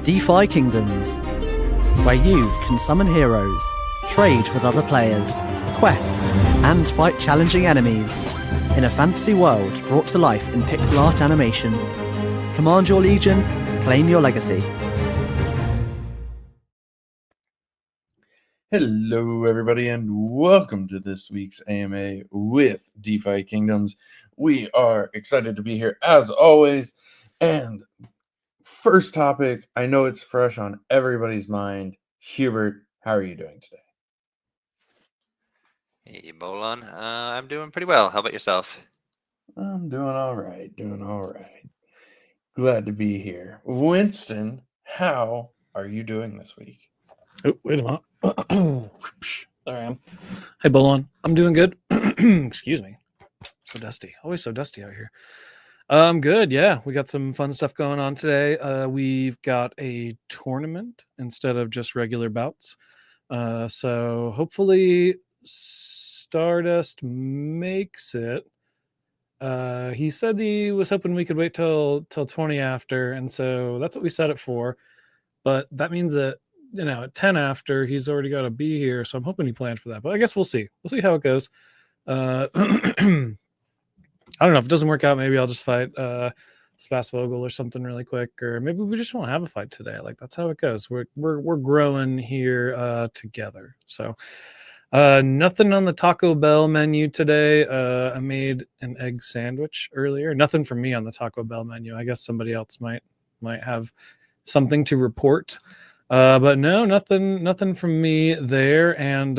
DeFi Kingdoms, where you can summon heroes, trade with other players, quest, and fight challenging enemies in a fantasy world brought to life in pixel art animation. Command your legion, claim your legacy. Hello, everybody, and welcome to this week's AMA with DeFi Kingdoms. We are excited to be here as always. And first topic, I know it's fresh on everybody's mind. Hubert, how are you doing today? Hey, Bolon. I'm doing pretty well. How about yourself? I'm doing all right. Glad to be here. Winston, how are you doing this week? Oh, wait a minute. There I am. Hey, Bolon. I'm doing good. Excuse me. So dusty. Always so dusty out here. I'm good. Yeah, we got some fun stuff going on today. We've got a tournament instead of just regular bouts. So hopefully Stardust makes it. He said he was hoping we could wait till 20 after, and so that's what we set it for. But that means that, you know, at 10 after, he's already got to be here. So I'm hoping he planned for that. But I guess we'll see. We'll see how it goes. I don't know. If it doesn't work out, maybe I'll just fight Spassvogel or something really quick. Or maybe we just won't have a fight today. Like, that's how it goes. We're growing here together. So nothing on the Taco Bell menu today. I made an egg sandwich earlier. Nothing from me on the Taco Bell menu. I guess somebody else might have something to report. But no, nothing from me there. And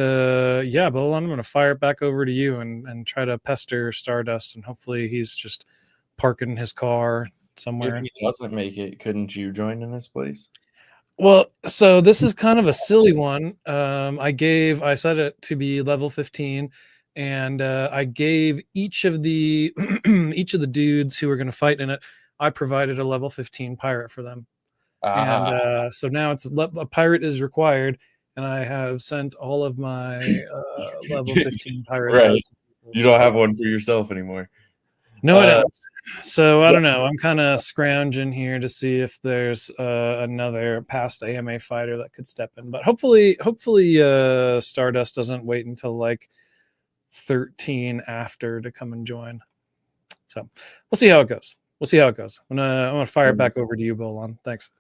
yeah, Bolon, I'm going to fire it back over to you and try to pester Stardust. And hopefully he's just parking his car somewhere. If he doesn't make it, couldn't you join in his place? Well, so this is kind of a silly one. I set it to be level 15, and I gave each of the dudes who were going to fight in it, I provided a level 15 pirate for them. And so now it's a pirate is required, and I have sent all of my level 15 pirates right. out to people. You don't have one for yourself anymore. No, I don't. So I don't know. I'm kind of scrounging here to see if there's another past AMA fighter that could step in. But hopefully, Stardust doesn't wait until like 13 after to come and join. So we'll see how it goes. I'm gonna fire it back over to you, Bolon. Thanks.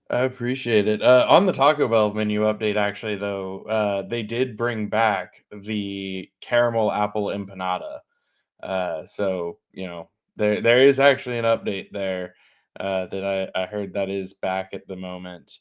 I appreciate it. On the Taco Bell menu update, actually, though, they did bring back the caramel apple empanada. So, you know, there is actually an update there that I heard that is back at the moment.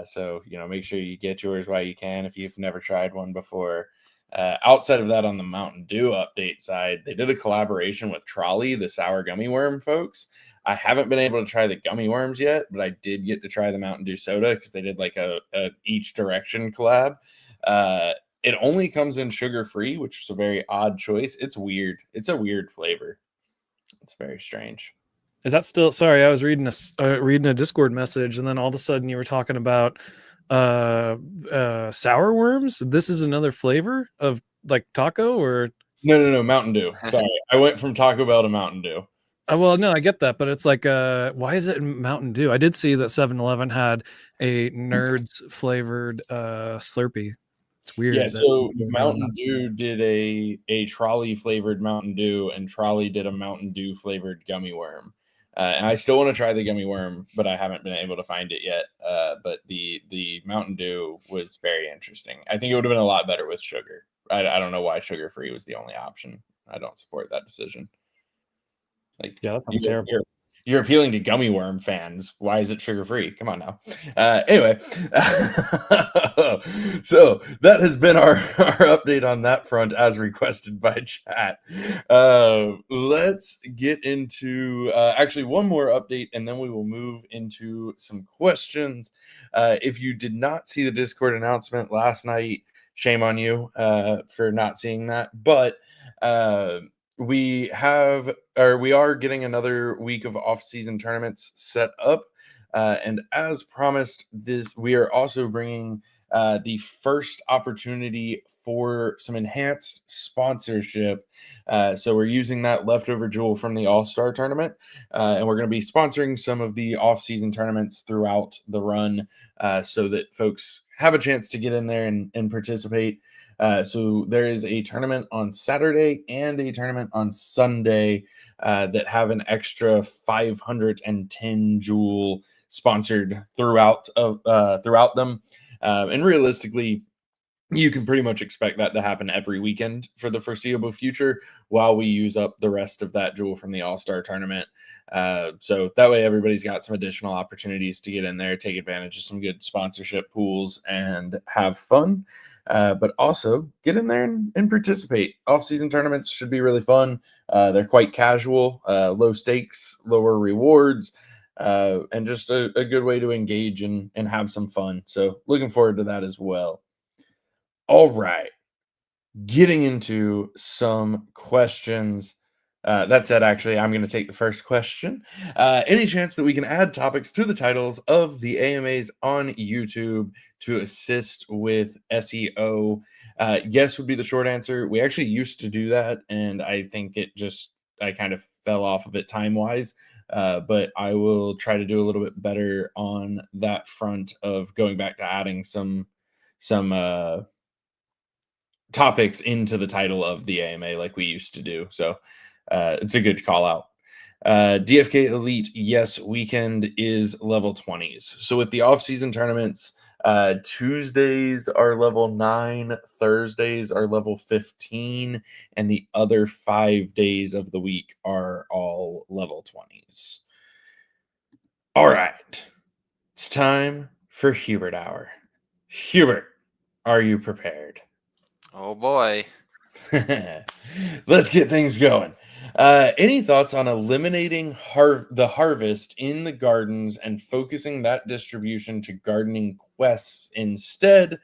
So, you know, make sure you get yours while you can if you've never tried one before. Outside of that, on the Mountain Dew update side, they did a collaboration with Trolley, the sour gummy worm folks. I haven't been able to try the gummy worms yet, but I did get to try the Mountain Dew soda because they did like a each direction collab. It only comes in sugar-free, which is a very odd choice. It's weird. It's a weird flavor. It's very strange. Is that still? Sorry, I was reading a Discord message, and then all of a sudden you were talking about sour worms. This is another flavor of like taco, or no, Mountain Dew. Sorry, I went from Taco Bell to Mountain Dew. Well, no, I get that, but it's like, why is it Mountain Dew? I did see that 7-Eleven had a Nerds flavored Slurpee. It's weird. Yeah, so Mountain Dew did a Trolley flavored Mountain Dew, and Trolley did a Mountain Dew flavored gummy worm. And I still want to try the gummy worm, but I haven't been able to find it yet. But the Mountain Dew was very interesting. I think it would have been a lot better with sugar. I don't know why sugar free was the only option. I don't support that decision. Like, yeah, that sounds terrible. You're appealing to gummy worm fans. Why is it sugar free? Come on now. Anyway, so that has been our update on that front as requested by chat. Let's get into actually one more update, and then we will move into some questions. If you did not see the Discord announcement last night, shame on you for not seeing that. But we are getting another week of off-season tournaments set up, and as promised, we are also bringing the first opportunity for some enhanced sponsorship. So we're using that leftover jewel from the All-Star tournament, and we're going to be sponsoring some of the off-season tournaments throughout the run, so that folks have a chance to get in there and participate. So there is a tournament on Saturday and a tournament on Sunday that have an extra 510 jewel sponsored throughout them. And realistically, you can pretty much expect that to happen every weekend for the foreseeable future while we use up the rest of that jewel from the All-Star tournament. So that way everybody's got some additional opportunities to get in there, take advantage of some good sponsorship pools, and have fun. But also get in there and participate. Off-season tournaments should be really fun. They're quite casual, low stakes, lower rewards, and just a good way to engage and have some fun. So looking forward to that as well. All right, getting into some questions. That said, actually, I'm going to take the first question. Any chance that we can add topics to the titles of the AMAs on YouTube to assist with SEO? Yes would be the short answer. We actually used to do that, and I think I kind of fell off of it time-wise. But I will try to do a little bit better on that front of going back to adding some topics into the title of the AMA like we used to do. So it's a good call out. DFK Elite, yes, weekend is level 20s. So with the off-season tournaments, Tuesdays are level 9, Thursdays are level 15, and the other 5 days of the week are all level 20s. All right, it's time for Hubert Hour. Hubert, are you prepared? Oh boy. Let's get things going. Any thoughts on eliminating the harvest in the gardens and focusing that distribution to gardening quests instead,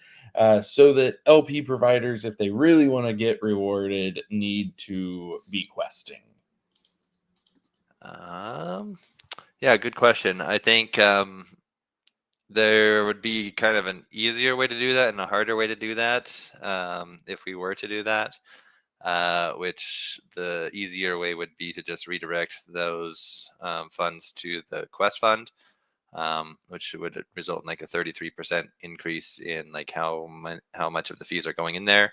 so that LP providers, if they really want to get rewarded, need to be questing? Yeah, good question. I think there would be kind of an easier way to do that and a harder way to do that, if we were to do that. Which the easier way would be to just redirect those funds to the quest fund, which would result in like a 33% increase in like how much of the fees are going in there.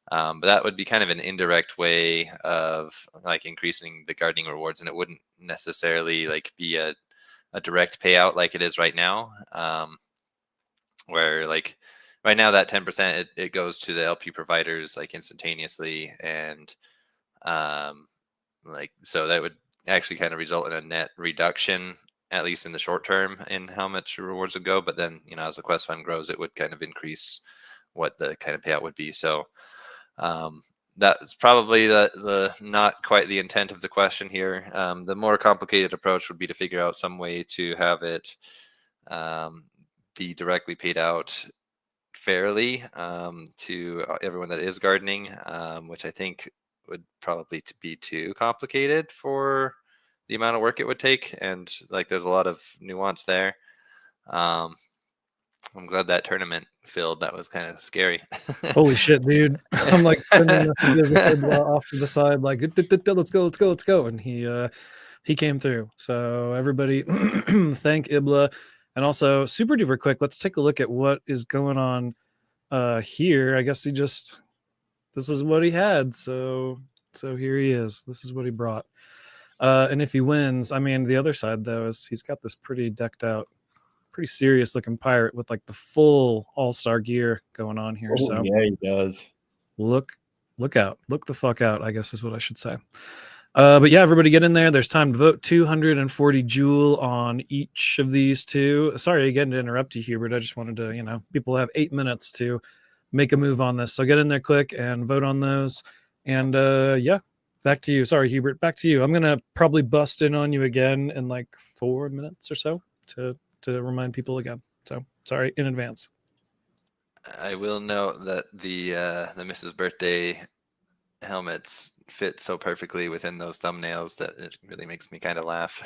But that would be kind of an indirect way of like increasing the gardening rewards, and it wouldn't necessarily like be a direct payout like it is right now, where like right now that 10% it goes to the LP providers like instantaneously, and like so that would actually kind of result in a net reduction, at least in the short term, in how much rewards would go. But then, you know, as the quest fund grows, it would kind of increase what the kind of payout would be. So that's probably the not quite the intent of the question here. The more complicated approach would be to figure out some way to have it be directly paid out fairly to everyone that is gardening, which I think would probably be too complicated for the amount of work it would take, and like there's a lot of nuance there. I'm glad that tournament filled. That was kind of scary. Holy shit, dude. I'm like sending messages off to the side, like, let's go. And he came through. So everybody thank Ibla. And also super duper quick, let's take a look at what is going on here. I guess this is what he had. So here he is. This is what he brought. And if he wins, I mean, the other side though is he's got this pretty decked out, pretty serious looking pirate with like the full all-star gear going on here. Oh, so yeah, he does. Look out. Look the fuck out, I guess is what I should say. But yeah, everybody get in there. There's time to vote. 240 jewel on each of these two. Sorry again to interrupt you, Hubert. I just wanted to, people have 8 minutes to make a move on this. So get in there quick and vote on those. And yeah, back to you. Sorry, Hubert, back to you. I'm going to probably bust in on you again in like 4 minutes or so to remind people again. So sorry in advance. I will note that the Mrs. Birthday helmets fit so perfectly within those thumbnails that it really makes me kind of laugh.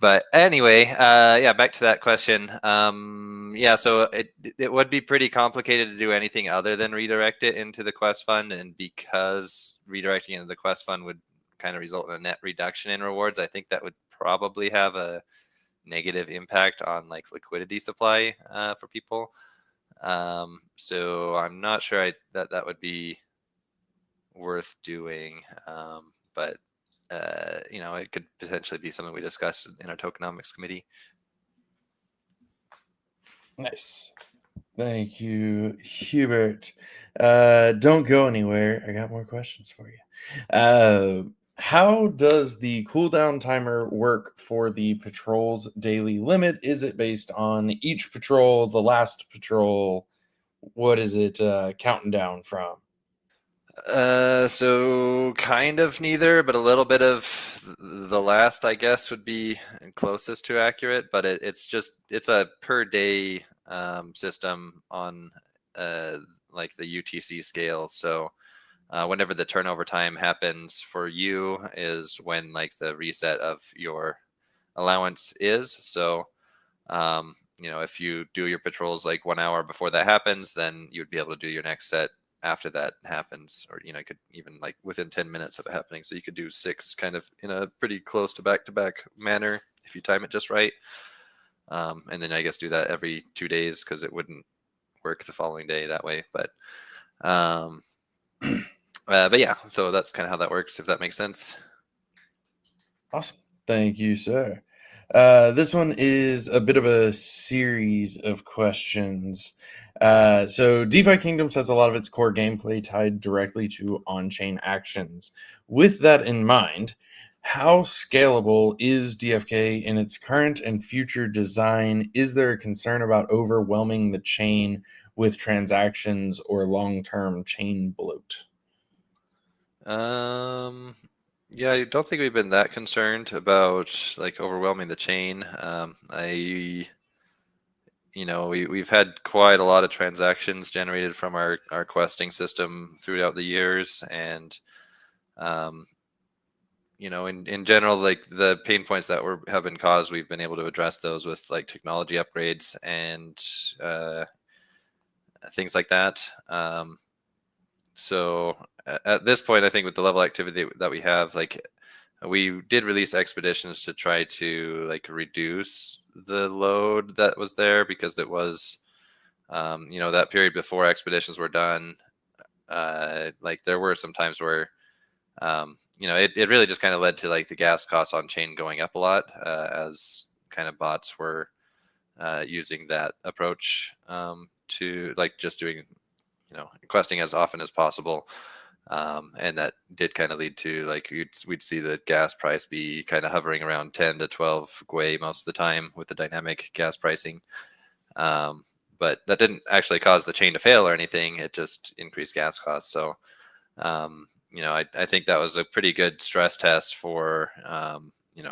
But anyway, yeah, back to that question. Yeah, so it would be pretty complicated to do anything other than redirect it into the quest fund, and because redirecting into the quest fund would kind of result in a net reduction in rewards, I think that would probably have a negative impact on like liquidity supply for people. So I'm not sure that would be worth doing, but it could potentially be something we discussed in our tokenomics committee. Nice. Thank you, Hubert. Don't go anywhere. I got more questions for you. How does the cooldown timer work for the patrol's daily limit? Is it based on each patrol, the last patrol? What is it counting down from? So kind of neither, but a little bit of the last, I guess, would be closest to accurate. But it's a per day system on like the UTC scale. So whenever the turnover time happens for you is when like the reset of your allowance is. So if you do your patrols like 1 hour before that happens, then you'd be able to do your next set after that happens, or you could even like within 10 minutes of it happening. So you could do 6 kind of in a pretty close to back manner if you time it just right. And then I guess do that every 2 days, because it wouldn't work the following day that way. But yeah, so that's kind of how that works, if that makes sense. Awesome. Thank you, sir. This one is a bit of a series of questions. So DeFi Kingdoms has a lot of its core gameplay tied directly to on-chain actions. With that in mind, how scalable is DFK in its current and future design? Is there a concern about overwhelming the chain with transactions or long-term chain bloat? Yeah, I don't think we've been that concerned about like overwhelming the chain. We've had quite a lot of transactions generated from our questing system throughout the years, and in general, like the pain points that have been caused, we've been able to address those with like technology upgrades and things like that. So at this point, I think with the level of activity that we have, like we did release expeditions to try to like reduce the load that was there, because it was, that period before expeditions were done, like there were some times where, it really just kind of led to like the gas costs on chain going up a lot, as kind of bots were using that approach to like just doing, questing as often as possible. And that did kind of lead to like we'd see the gas price be kind of hovering around 10 to 12 gwei most of the time with the dynamic gas pricing. But that didn't actually cause the chain to fail or anything. It just increased gas costs. So, I think that was a pretty good stress test for,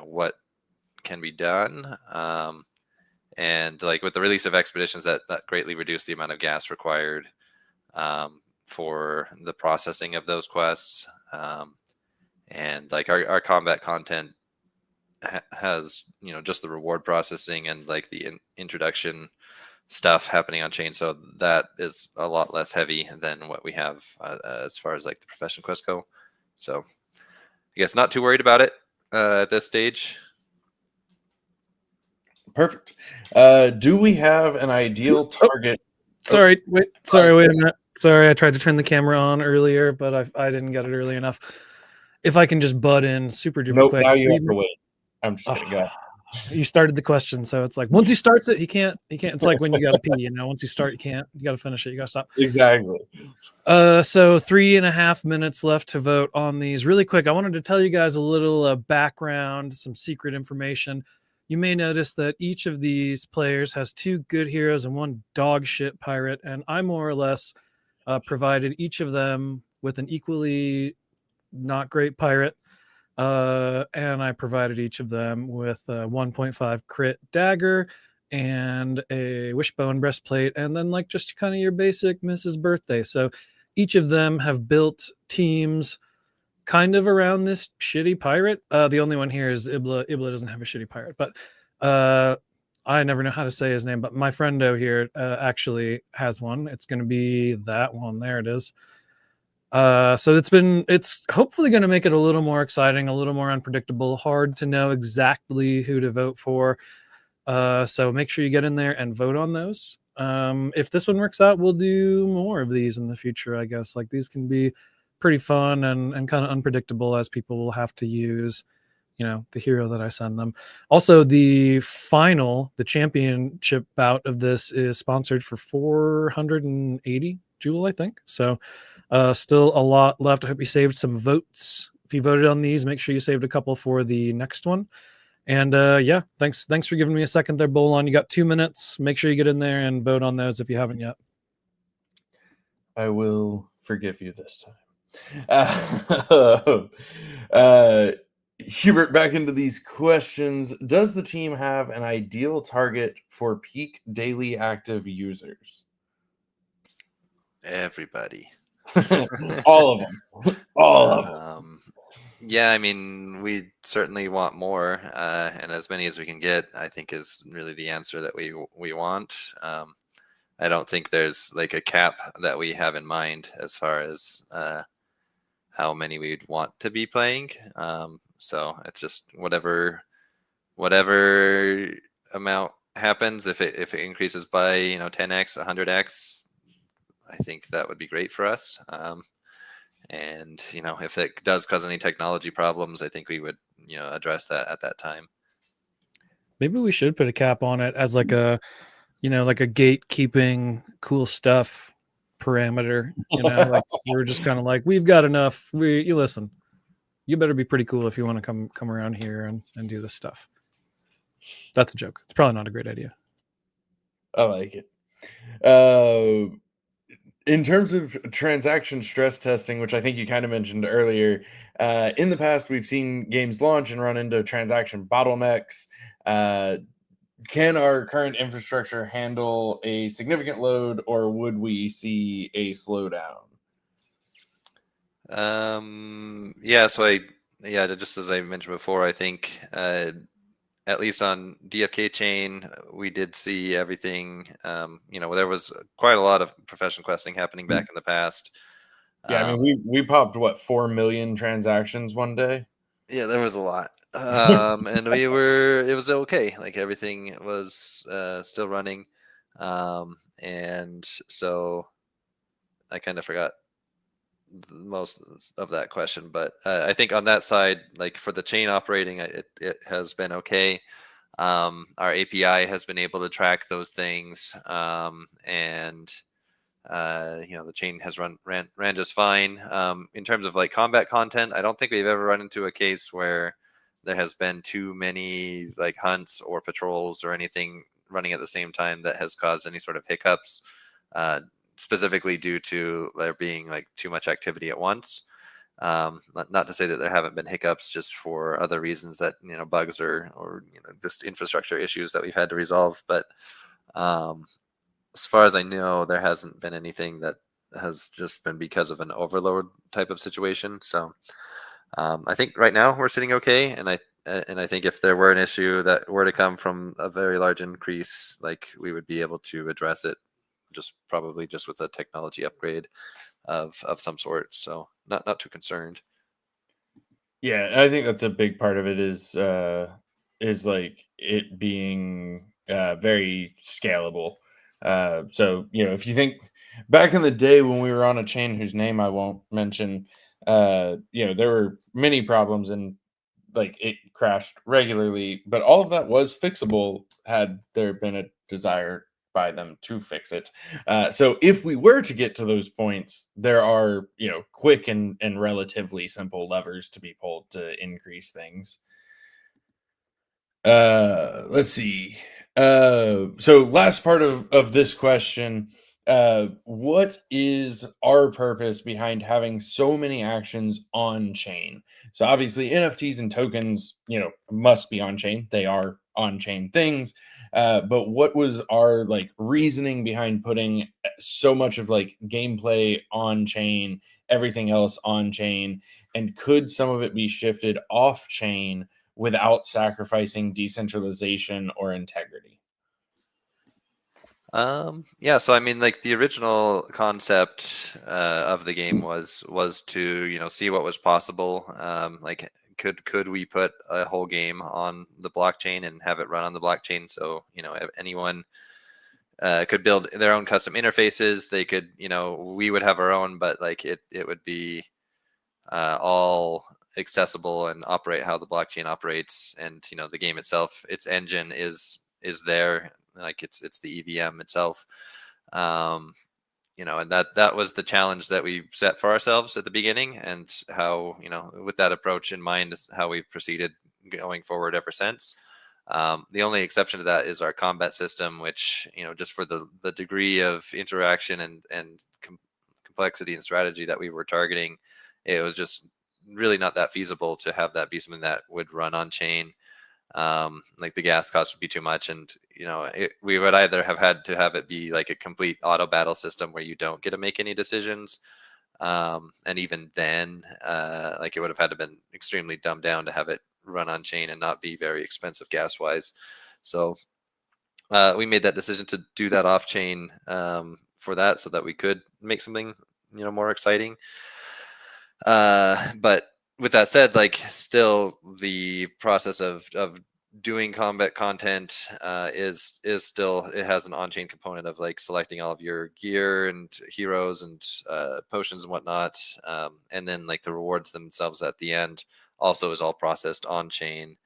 what can be done. And like with the release of expeditions, that greatly reduced the amount of gas required for the processing of those quests. And like our combat content has, just the reward processing and like the introduction stuff happening on chain. So that is a lot less heavy than what we have as far as like the profession quests go. So I guess not too worried about it at this stage. Perfect. Do we have an ideal target? Sorry, wait a minute. Sorry, I tried to turn the camera on earlier, but I didn't get it early enough. If I can just butt in super duper quick. Now you have to wait. I'm just gonna go. You started the question, so it's like once he starts it, he can't. It's like when you got to pee, once you start, you can't. You got to finish it. You got to stop. Exactly. So 3.5 minutes left to vote on these. Really quick, I wanted to tell you guys a little background, some secret information. You may notice that each of these players has 2 good heroes and 1 dog shit pirate, and I more or less provided each of them with an equally not great pirate. And I provided each of them with a 1.5 crit dagger and a wishbone breastplate, and then like just kind of your basic Mrs. Birthday. So each of them have built teams kind of around this shitty pirate. The only one here is Ibla. Ibla doesn't have a shitty pirate, but I never know how to say his name. But my friendo here actually has one. It's going to be that one. There it is. So it's hopefully going to make it a little more exciting, a little more unpredictable, hard to know exactly who to vote for. So make sure you get in there and vote on those. If this one works out, we'll do more of these in the future, I guess. Like, these can be pretty fun and kind of unpredictable, as people will have to use, the hero that I send them. Also, the championship bout of this is sponsored for 480 Jewel, I think. So still a lot left. I hope you saved some votes. If you voted on these, make sure you saved a couple for the next one. And yeah, thanks for giving me a second there, Bolon. You got 2 minutes. Make sure you get in there and vote on those if you haven't yet. I will forgive you this time. Hubert, back into these questions. Does the team have an ideal target for peak daily active users? Everybody. All of them. All of them. Yeah, I mean, we certainly want more, and as many as we can get, I think, is really the answer that we want. I don't think there's like a cap that we have in mind as far as how many we'd want to be playing. So it's just whatever amount happens. If it increases by 10x, 100x, I think that would be great for us. And if it does cause any technology problems, I think we would address that at that time. Maybe we should put a cap on it as like a like a gatekeeping cool stuff parameter. Like, we're just kind of like, we've got enough. You listen, you better be pretty cool if you want to come around here and do this stuff. That's a joke. It's probably not a great idea. I like it. In terms of transaction stress testing, which I think you kind of mentioned earlier, in the past, we've seen games launch and run into transaction bottlenecks. Can our current infrastructure handle a significant load, or would we see a slowdown? Just as I mentioned before, I think at least on DFK Chain, we did see everything. There was quite a lot of profession questing happening back in the past. Yeah, I mean, we popped 4 million transactions one day. Yeah, there was a lot. And it was okay. Like, everything was still running. And so I kind of forgot most of that question, but I think on that side, like for the chain operating, it has been okay. Our API has been able to track those things, and the chain has ran just fine. In terms of like combat content, I don't think we've ever run into a case where there has been too many like hunts or patrols or anything running at the same time that has caused any sort of hiccups, specifically due to there being like too much activity at once. Not to say that there haven't been hiccups just for other reasons, that bugs or just infrastructure issues that we've had to resolve, but as far as I know, there hasn't been anything that has just been because of an overload type of situation. So I think right now we're sitting okay, and I think if there were an issue that were to come from a very large increase, like, we would be able to address it probably just with a technology upgrade of some sort. So not too concerned. Yeah, I think that's a big part of it is like it being very scalable. So if you think back in the day when we were on a chain whose name I won't mention, there were many problems and like it crashed regularly, but all of that was fixable had there been a desire by them to fix it. So if we were to get to those points, there are quick and relatively simple levers to be pulled to increase things. Let's see. So last part of this question, what is our purpose behind having so many actions on chain? So obviously NFTs and tokens, must be on chain. They are on chain things. But what was our reasoning behind putting so much of gameplay on chain, everything else on chain? and could some of it be shifted off chain without sacrificing decentralization or integrity? Yeah, so I mean, like the original concept of the game was to, you know, see what was possible. Like could we put a whole game on the blockchain and have it run on the blockchain? So, you know, anyone could build their own custom interfaces. They could, you know, we would have our own, but like it would be all accessible and operate how the blockchain operates. And, you know, the game itself, its engine is there, like it's the EVM itself. You know, and that was the challenge that we set for ourselves at the beginning, and how, you know, with that approach in mind is how we've proceeded going forward ever since. The only exception to that is our combat system, which, you know, just for the degree of interaction and complexity and strategy that we were targeting, it was just really not that feasible to have that be something that would run on chain. Like the gas cost would be too much, and, you know, we would either have had to have it be like a complete auto battle system where you don't get to make any decisions, and even then, like it would have had to been extremely dumbed down to have it run on chain and not be very expensive gas wise. So we made that decision to do that off chain for that, so that we could make something, you know, more exciting. But with that said, like still the process of doing combat content is still, it has an on-chain component of like selecting all of your gear and heroes and potions and whatnot, and then like the rewards themselves at the end also is all processed on chain.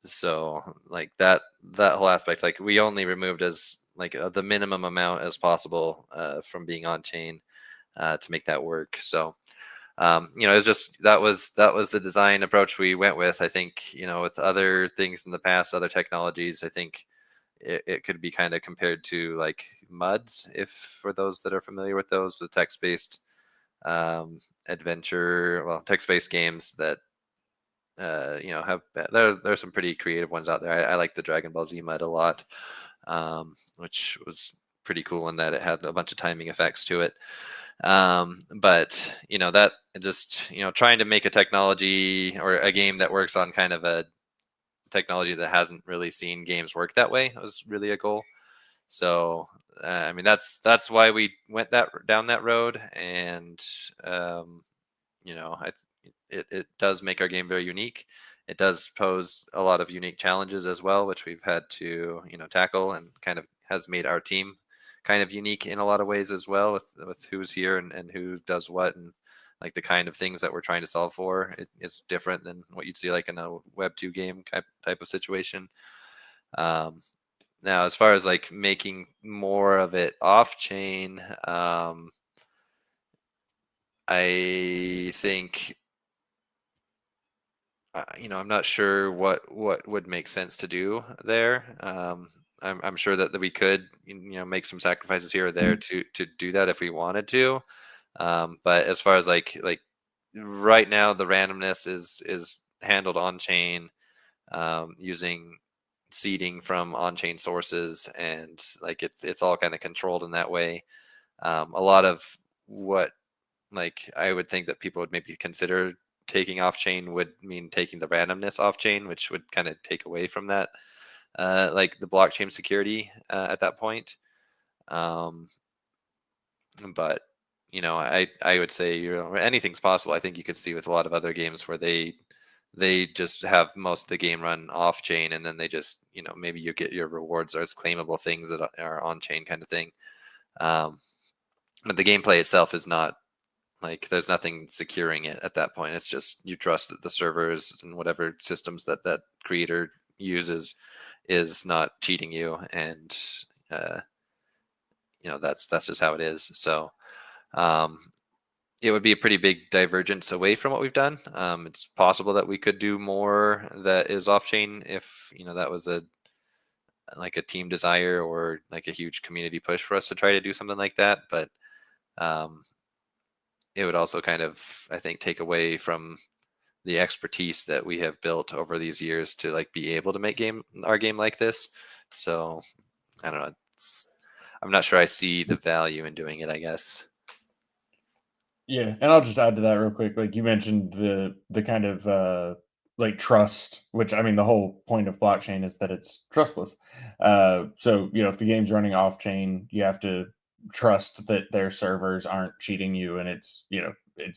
So like that whole aspect, like we only removed as like the minimum amount as possible from being on chain to make that work. So you know, it's just that was the design approach we went with. I think, you know, with other things in the past, other technologies, I think it could be kind of compared to like MUDs, if for those that are familiar with those, the text-based adventure, well, text-based games that you know, have there's some pretty creative ones out there. I like the Dragon Ball Z MUD a lot, which was pretty cool in that it had a bunch of timing effects to it. But, you know, that just, you know, trying to make a technology or a game that works on kind of a technology that hasn't really seen games work that way was really a goal. So I mean, that's why we went down that road. And you know, it does make our game very unique. It does pose a lot of unique challenges as well, which we've had to, you know, tackle, and kind of has made our team kind of unique in a lot of ways as well, with who's here and who does what, and like the kind of things that we're trying to solve for. It's different than what you'd see like in a Web 2 game type of situation. Now, as far as like making more of it off chain, I think, you know, I'm not sure what would make sense to do there. I'm sure that we could, you know, make some sacrifices here or there to do that if we wanted to. But as far as like right now, the randomness is handled on chain, using seeding from on chain sources, and like it's all kind of controlled in that way. A lot of what, like, I would think that people would maybe consider taking off chain would mean taking the randomness off chain, which would kind of take away from that, like the blockchain security at that point. But, you know, I would say, you know, anything's possible. I think you could see with a lot of other games where they just have most of the game run off chain, and then they just, you know, maybe you get your rewards as claimable things that are on chain kind of thing. But the gameplay itself is not, like, there's nothing securing it at that point. It's just you trust that the servers and whatever systems that creator uses is not cheating you, and you know, that's just how it is. So it would be a pretty big divergence away from what we've done. It's possible that we could do more that is off chain if, you know, that was a team desire or like a huge community push for us to try to do something like that. But it would also kind of, I think, take away from the expertise that we have built over these years to like be able to make our game like this. So I don't know. I'm not sure I see the value in doing it, I guess. Yeah, and I'll just add to that real quick. Like you mentioned the kind of like trust, which I mean the whole point of blockchain is that it's trustless. So if the game's running off chain, you have to trust that their servers aren't cheating you and it's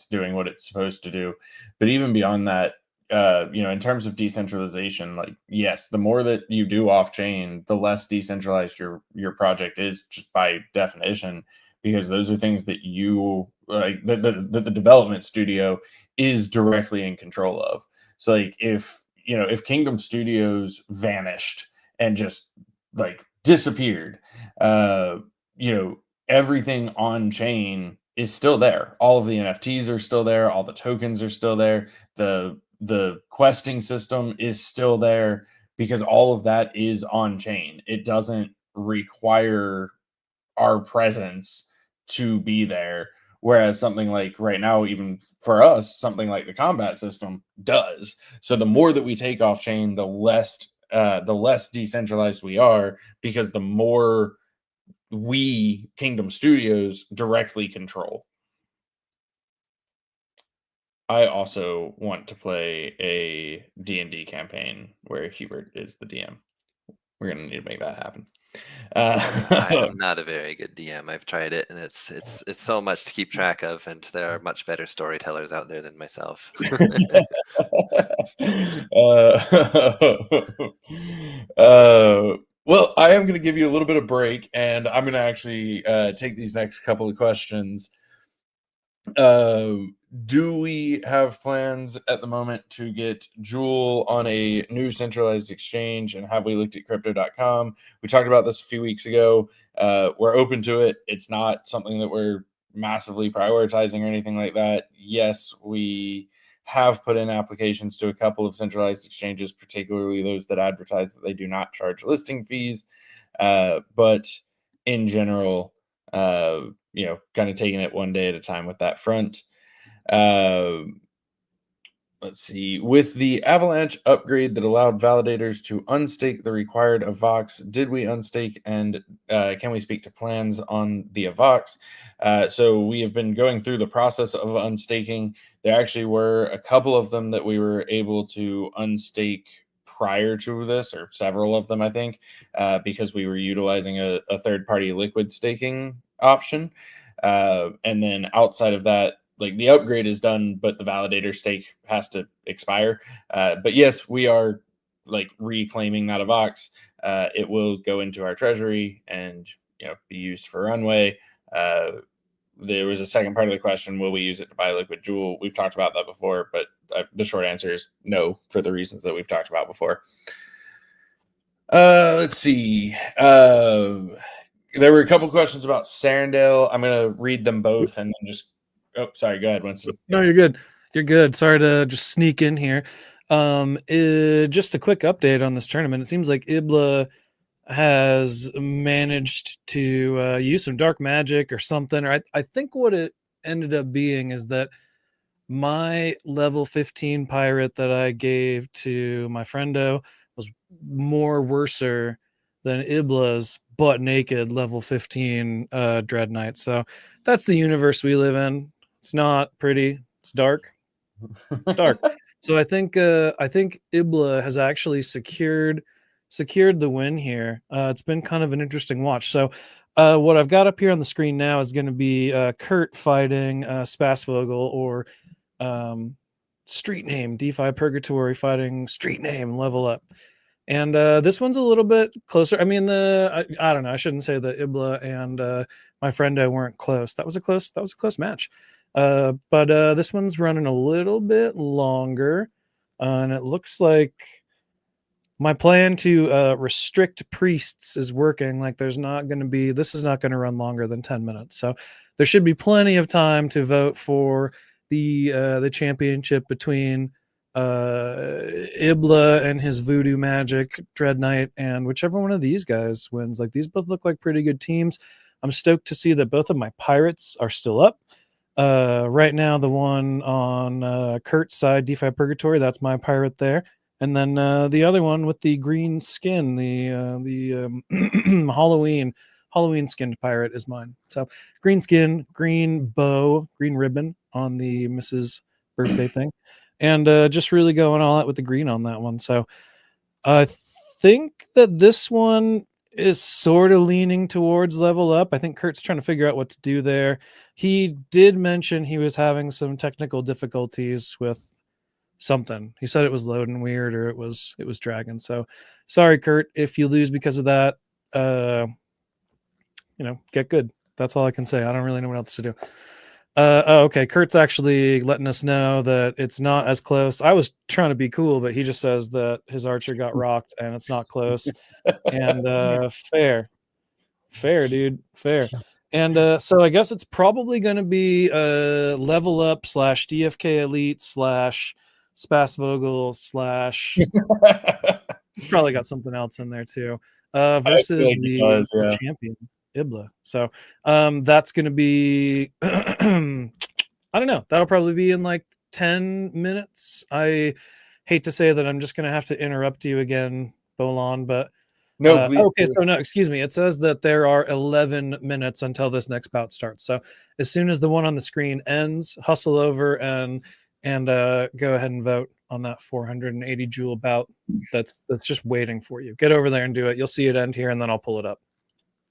doing what it's supposed to do. But even beyond that, in terms of decentralization, like yes, the more that you do off chain, the less decentralized your project is just by definition, because those are things that you like the development studio is directly in control of. So like if Kingdom Studios vanished and just like disappeared, uh, you know, everything on chain is still there. All of the NFTs are still there, all the tokens are still there, the questing system is still there because all of that is on chain. It doesn't require our presence to be there. Whereas something like right now, even for us, something like the combat system does. So the more that we take off chain, the less decentralized we are, because the more we Kingdom Studios directly control. I also want to play a D&D campaign where Hubert is the DM. We're gonna need to make that happen. I am not a very good DM. I've tried it, and it's so much to keep track of, and there are much better storytellers out there than myself. Well, I am going to give you a little bit of break, and I'm going to actually take these next couple of questions. Do we have plans at the moment to get Jewel on a new centralized exchange, and have we looked at crypto.com? We talked about this a few weeks ago. We're open to it. It's not something that we're massively prioritizing or anything like that. Yes, we have put in applications to a couple of centralized exchanges, particularly those that advertise that they do not charge listing fees. But in general, kind of taking it one day at a time with that front. Let's see. With the Avalanche upgrade that allowed validators to unstake the required AVOX, did we unstake, and can we speak to plans on the AVOX? So we have been going through the process of unstaking. There actually were a couple of them that we were able to unstake prior to this, or several of them, I think, because we were utilizing a third-party liquid staking option. And then outside of that, like the upgrade is done, but the validator stake has to expire. But yes, we are like reclaiming that AVOX. It will go into our treasury and be used for runway. There was a second part of the question: will we use it to buy liquid Jewel? We've talked about that before, but the short answer is no, for the reasons that we've talked about before. Let's see. There were a couple questions about Sarandale. I'm going to read them both and then just. Oh, sorry. Go ahead, Winston. No, you're good. You're good. Sorry to just sneak in here. Just a quick update on this tournament. It seems like Ibla has managed to use some dark magic or something. Or I think what it ended up being is that my level 15 pirate that I gave to my friendo was more worser than Ibla's butt naked level 15 Dread Knight. So that's the universe we live in. It's not pretty. It's dark. Dark. So I think Ibla has actually secured the win here. It's been kind of an interesting watch. So what I've got up here on the screen now is going to be Kurt fighting Spassvogel, or street name DeFi Purgatory fighting street name Level Up. And this one's a little bit closer. I mean, I don't know. I shouldn't say that Ibla and my friend weren't close. That was a close match. But this one's running a little bit longer, and it looks like my plan to restrict priests is working. Like this is not going to run longer than 10 minutes. So there should be plenty of time to vote for the championship between Ibla and his voodoo magic Dread Knight, and whichever one of these guys wins. Like these both look like pretty good teams. I'm stoked to see that both of my pirates are still up. Right now, the one on Kurt's side, DeFi Purgatory, that's my pirate there. And then the other one with the green skin, the Halloween Halloween skinned pirate is mine. So green skin, green bow, green ribbon on the Mrs. birthday thing, and just really going all out with the green on that one. So I think that this one is sort of leaning towards level up. I think Kurt's trying to figure out what to do there. He did mention he was having some technical difficulties with something. He said it was loading weird or it was dragging. So sorry, Kurt, if you lose because of that. Get good. That's all I can say. I don't really know what else to do. Okay. Kurt's actually letting us know that it's not as close. I was trying to be cool, but he just says that his archer got rocked and it's not close. And fair, dude, fair. And so I guess it's probably going to be level up / DFK elite / Spassvogel / he's probably got something else in there too. Versus like the champion Ibla. So that's going to be I don't know. That'll probably be in like 10 minutes. I hate to say that I'm just going to have to interrupt you again, Bolon, but no, please. Okay, so no, excuse me. It says that there are 11 minutes until this next bout starts. So as soon as the one on the screen ends, hustle over and go ahead and vote on that 480 joule bout that's just waiting for you. Get over there and do it. You'll see it end here, and then I'll pull it up.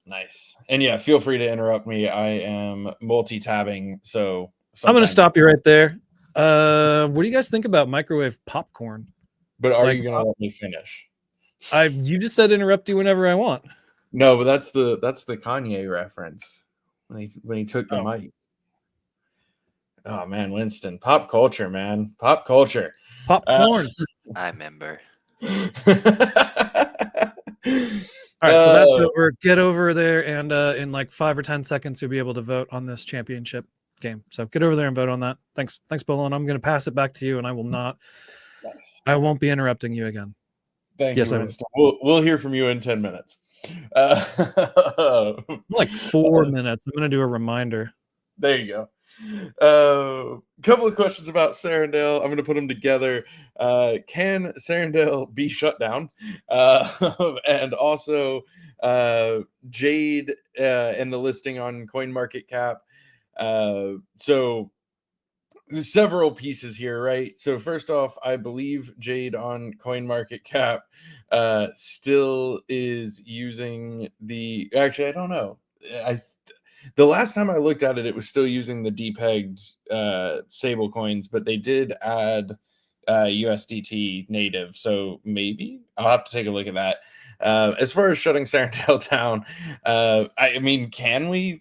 Nice. And yeah, feel free to interrupt me. I am multi-tabbing, so I'm going to stop you right there. What do you guys think about microwave popcorn? But are you going to let me finish? You just said interrupt you whenever I want. No, but that's the Kanye reference when he took the mic. Oh man, Winston, pop culture, man, pop culture, popcorn. I remember. All right, so that's over. Get over there, and in like 5 or 10 seconds, you'll be able to vote on this championship game. So get over there and vote on that. Thanks, Bolon. I'm going to pass it back to you, and I will not. Nice. I won't be interrupting you again. Thank you, Winston. We'll hear from you in 10 minutes. Like 4 minutes. I'm going to do a reminder. There you go. Couple of questions about Sarandale. I'm going to put them together. Can Sarandale be shut down? And also Jade and the listing on CoinMarketCap. So there's several pieces here, right? So first off, I believe Jade on CoinMarketCap still is using the. Actually, I don't know. The last time I looked at it, it was still using the depegged stable coins, but they did add USDT native. So maybe I'll have to take a look at that. As far as shutting Sarandale down, I mean, can we?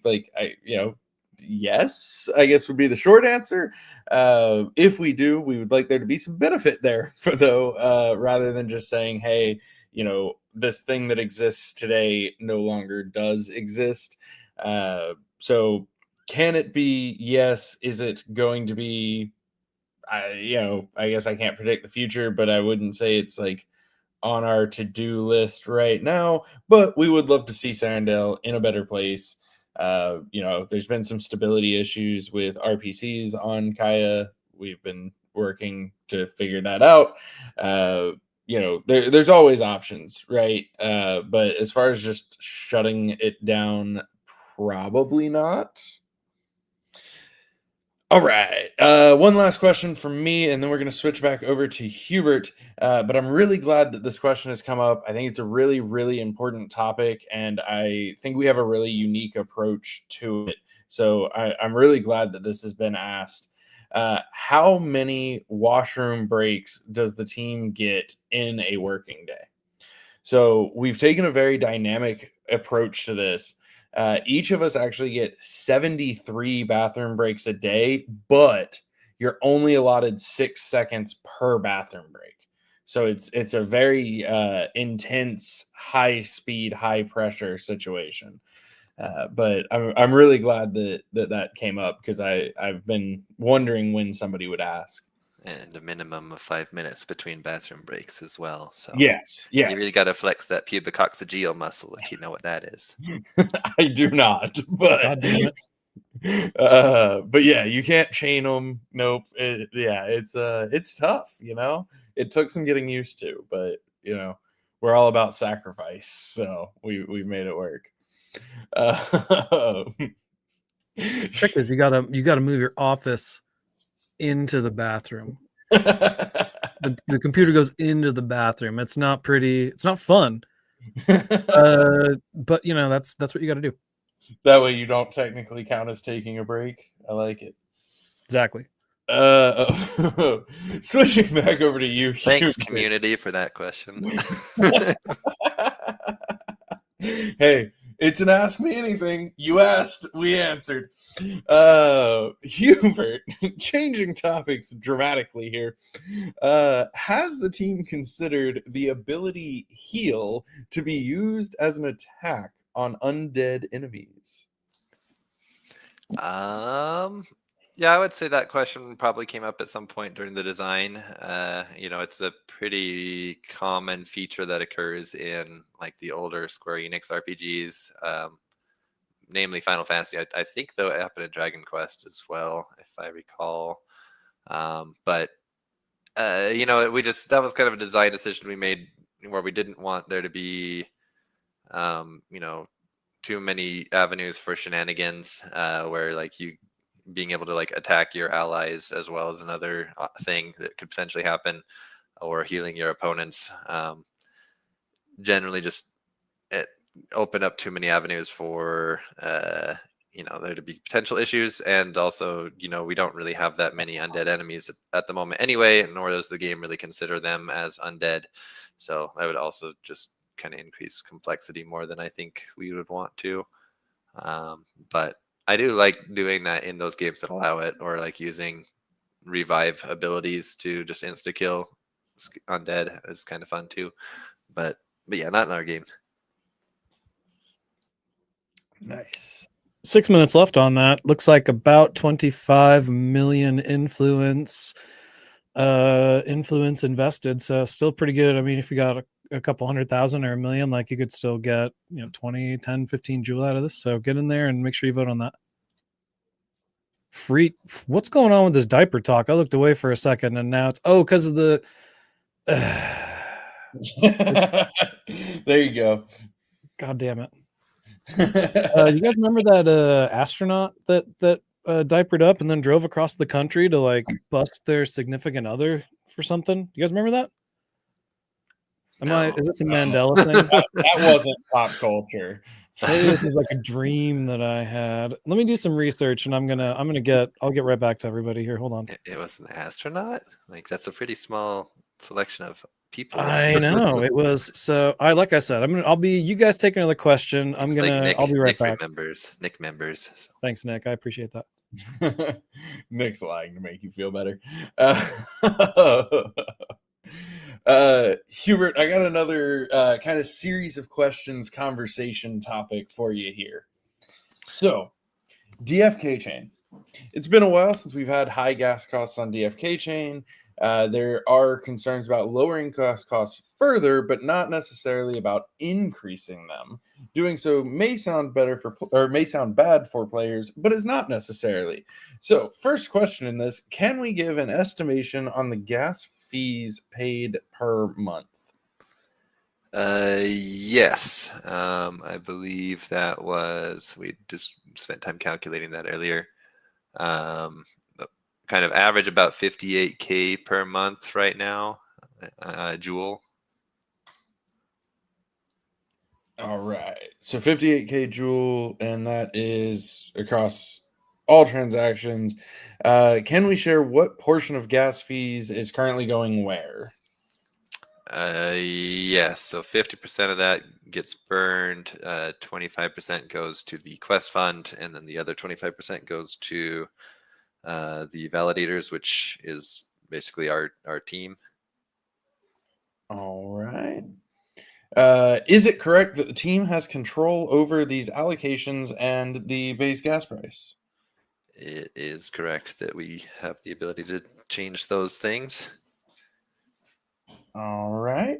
Yes, I guess would be the short answer. If we do, we would like there to be some benefit there, rather than just saying, hey, this thing that exists today no longer does exist. So can it be? Yes. Is it going to be? I guess I can't predict the future, but I wouldn't say it's like on our to-do list right now, but we would love to see Sarandale in a better place. There's been some stability issues with RPCs on Kaya. We've been working to figure that out. There's always options, right? But as far as just shutting it down, probably not. All right. One last question from me, and then we're going to switch back over to Hubert. But I'm really glad that this question has come up. I think it's a really, really important topic, and I think we have a really unique approach to it. So I'm really glad that this has been asked. How many washroom breaks does the team get in a working day? So we've taken a very dynamic approach to this. Each of us actually get 73 bathroom breaks a day, but you're only allotted 6 seconds per bathroom break. So it's a very intense, high speed, high pressure situation. But I'm really glad that came up, because I've been wondering when somebody would ask. And a minimum of 5 minutes between bathroom breaks as well. So yes. You really got to flex that pubicoccygeal muscle, if you know what that is. I do not, but God damn it. But yeah, you can't chain them. Nope. It's tough. It took some getting used to, but we're all about sacrifice, so we've made it work. Trick is you gotta move your office into the bathroom. The computer goes into the bathroom. It's not pretty. It's not fun. But you know that's what you got to do. That way you don't technically count as taking a break. I like it. Exactly. Switching back over to you. Thanks, Hubert. community, for that question. Hey, it's an Ask Me Anything. You asked, we answered. Hubert, changing topics dramatically here. Has the team considered the ability Heal to be used as an attack on undead enemies? Yeah, I would say that question probably came up at some point during the design. It's a pretty common feature that occurs in like the older Square Enix RPGs, namely Final Fantasy. I think though it happened in Dragon Quest as well, if I recall. That was kind of a design decision we made where we didn't want there to be, too many avenues for shenanigans, where like you being able to like attack your allies as well as another thing that could potentially happen, or healing your opponents. Generally just open up too many avenues for there to be potential issues, and also we don't really have that many undead enemies at the moment anyway, nor does the game really consider them as undead, so I would also just kind of increase complexity more than I think we would want to. But I do like doing that in those games that allow it, or like using revive abilities to just insta kill undead is kind of fun too. But yeah, not in our game. Nice. 6 minutes left on that. Looks like about 25 million influence invested. So still pretty good. I mean, if you got a couple 100,000 or $1 million, like you could still get 20, 10, 15 Joule out of this. So get in there and make sure you vote on that. Free. What's going on with this diaper talk? I looked away for a second and now it's because of the. There you go. God damn it. You guys remember that astronaut that diapered up and then drove across the country to like bust their significant other for something? You guys remember that? Is this a Mandela thing? That wasn't pop culture. Maybe this is like a dream that I had. Let me do some research, and I'll get right back to everybody here. Hold on. It was an astronaut? Like that's a pretty small selection of people. I know it was. So like I said, I'll be. You guys take another question. I'll be right back. Nick members. So. Thanks, Nick. I appreciate that. Nick's lying to make you feel better. Hubert, I got another kind of series of questions, conversation topic for you here. So, DFK Chain. It's been a while since we've had high gas costs on DFK Chain. There are concerns about lowering costs further, but not necessarily about increasing them. Doing so may sound bad for players, but is not necessarily. So, first question in this: can we give an estimation on the gas fees paid per month? Yes. I believe that we just spent time calculating that earlier. Kind of average about 58K per month right now, Joule. All right. So 58K Joule, and that is across all transactions. Can we share what portion of gas fees is currently going where? Yes. So 50% of that gets burned. 25% goes to the quest fund, and then the other 25% goes to the validators, which is basically our team. All right. Is it correct that the team has control over these allocations and the base gas price? It is correct that we have the ability to change those things. All right.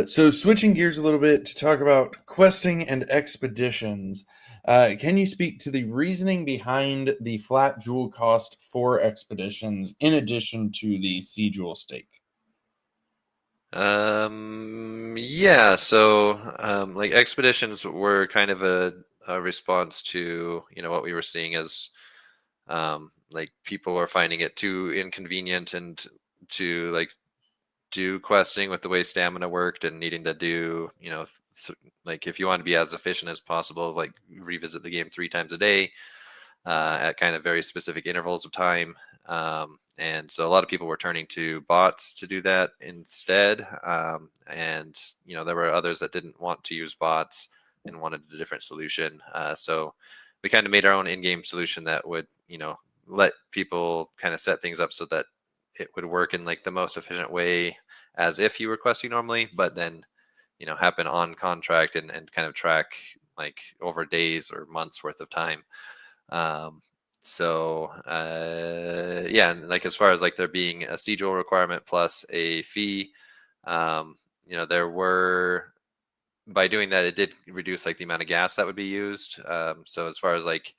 So switching gears a little bit to talk about questing and expeditions. Can you speak to the reasoning behind the flat Joule cost for expeditions in addition to the C Joule stake? Yeah, so like expeditions were kind of a response to what we were seeing as like people are finding it too inconvenient and to like do questing with the way stamina worked and needing to do like if you want to be as efficient as possible, like revisit the game 3 times a day at kind of very specific intervals of time. And so a lot of people were turning to bots to do that instead. And there were others that didn't want to use bots and wanted a different solution. So we kind of made our own in-game solution that would let people kind of set things up so that it would work in like the most efficient way as if you were questing normally, but then happen on contract and kind of track like over days or months worth of time. Yeah, and like as far as like there being a sigil requirement plus a fee, there were, by doing that, it did reduce like the amount of gas that would be used. So as far as like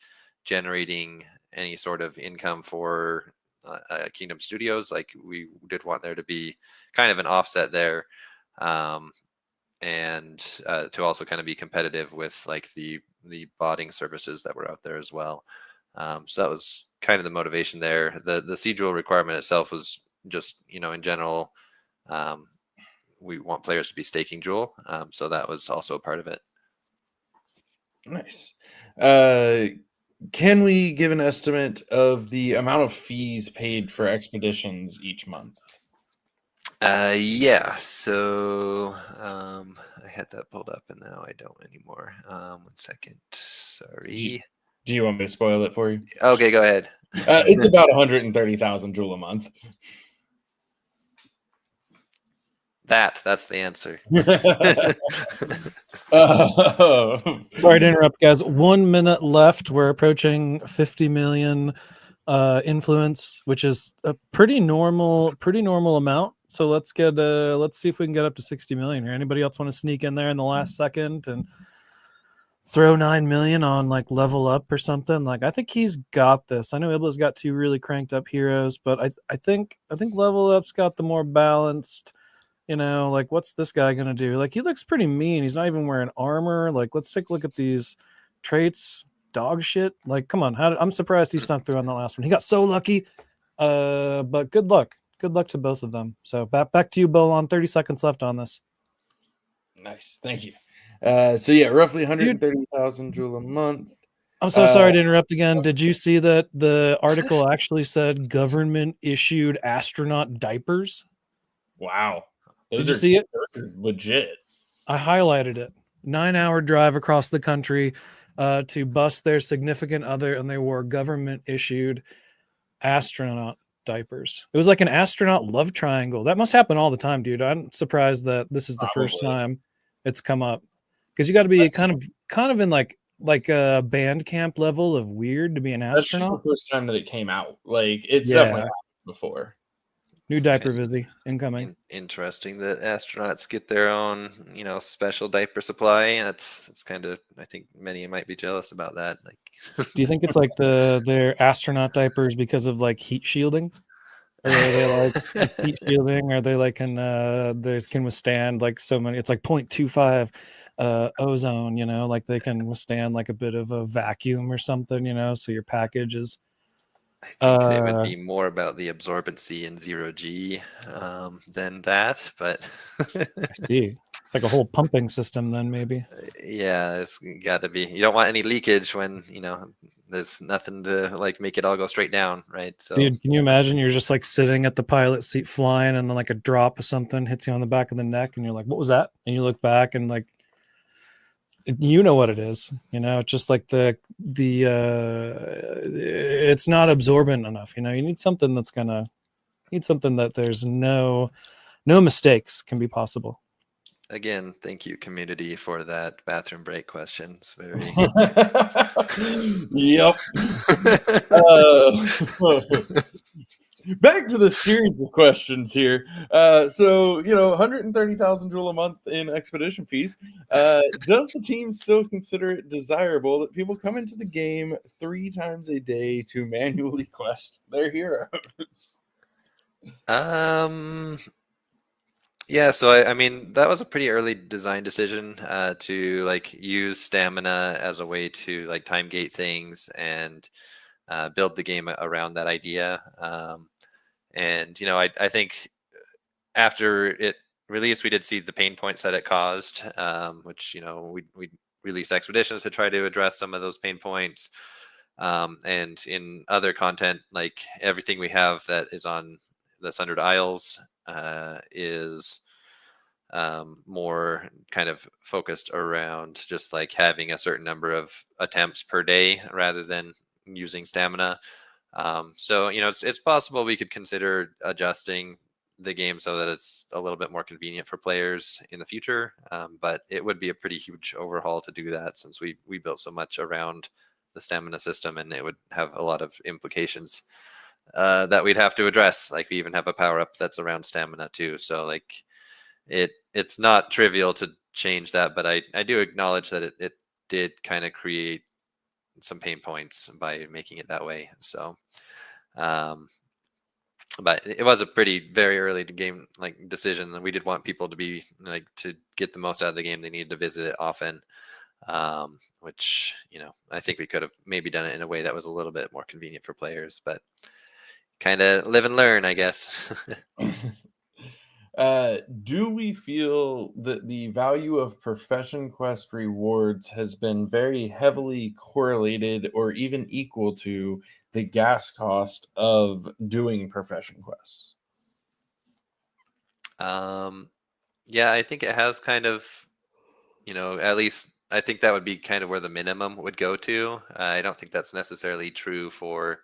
generating any sort of income for Kingdom Studios, like we did want there to be kind of an offset there, and to also kind of be competitive with like the botting services that were out there as well. So that was kind of the motivation there. The sigil requirement itself was just in general, we want players to be staking Jewel, so that was also a part of it. Nice. Can we give an estimate of the amount of fees paid for expeditions each month? Yeah, so I had that pulled up and now I don't anymore. 1 second. Sorry. Do you want me to spoil it for you? Okay, go ahead. It's about 130,000 Jewel a month. That's the answer. Sorry to interrupt, guys. 1 minute left. We're approaching 50 million influence, which is a pretty normal amount. So let's see if we can get up to 60 million here. Anybody else want to sneak in there in the last second and throw 9 million on like level up or something? Like I think he's got this. I know Ibla's got 2 really cranked up heroes, but I think level up's got the more balanced. Like what's this guy gonna do? Like he looks pretty mean. He's not even wearing armor. Like let's take a look at these traits. Dog shit. Like come on. I'm surprised he snuck through on the last one. He got so lucky. But good luck. Good luck to both of them. So back to you, Bolon. 30 seconds left on this. Nice, thank you. So yeah, roughly 130,000 Jewel a month. I'm so sorry to interrupt again. Did you see that the article actually said government issued astronaut diapers? Wow. Did you see it? Those are legit. I highlighted it. 9-hour drive across the country to bust their significant other, and they wore government issued astronaut diapers. It was like an astronaut love triangle. That must happen all the time, dude. I'm surprised that this is the first time it's come up, because you got to be kind of in like a band camp level of weird to be an astronaut. That's just the first time that it came out. Like it's definitely happened before. New diaper busy incoming. Interesting that astronauts get their own, special diaper supply. It's kind of, I think many might be jealous about that. Like, do you think it's like their astronaut diapers because of like heat shielding? Or are they like heat shielding? Or are they like they can withstand like so many? It's like 0.25 ozone. Like they can withstand like a bit of a vacuum or something. So your package is. I think it would be more about the absorbency in 0G than that, but I see. It's like a whole pumping system then, maybe. Yeah, it's got to be. You don't want any leakage when there's nothing to like make it all go straight down, right? So, dude, can you imagine you're just like sitting at the pilot seat flying, and then like a drop of something hits you on the back of the neck, and you're like, "What was that?" And you look back, and like, you know what it is, just like it's not absorbent enough. You need something that there's no mistakes can be possible. Again, thank you, community, for that bathroom break question. It's very. Yep. Back to the series of questions here. So 130,000 Jewel a month in expedition fees. Does the team still consider it desirable that people come into the game 3 times a day to manually quest their heroes? Yeah, so I mean that was a pretty early design decision to like use stamina as a way to like time gate things and build the game around that idea. And I think after it released, we did see the pain points that it caused, which we released expeditions to try to address some of those pain points. And in other content, like everything we have that is on the Sundered Isles is more kind of focused around just like having a certain number of attempts per day rather than using stamina. So it's possible we could consider adjusting the game so that it's a little bit more convenient for players in the future. But it would be a pretty huge overhaul to do that, since we built so much around the stamina system, and it would have a lot of implications that we'd have to address. Like we even have a power up that's around stamina too. So like it's not trivial to change that, but I do acknowledge that it did kind of create some pain points by making it that way. So but it was a very early game like decision, and we did want people to be like to get the most out of the game. They needed to visit it often, which I think we could have maybe done it in a way that was a little bit more convenient for players, but kind of live and learn, I guess. Do we feel that the value of profession quest rewards has been very heavily correlated or even equal to the gas cost of doing profession quests? Yeah, I think it has kind of, at least I think that would be kind of where the minimum would go to. I don't think that's necessarily true for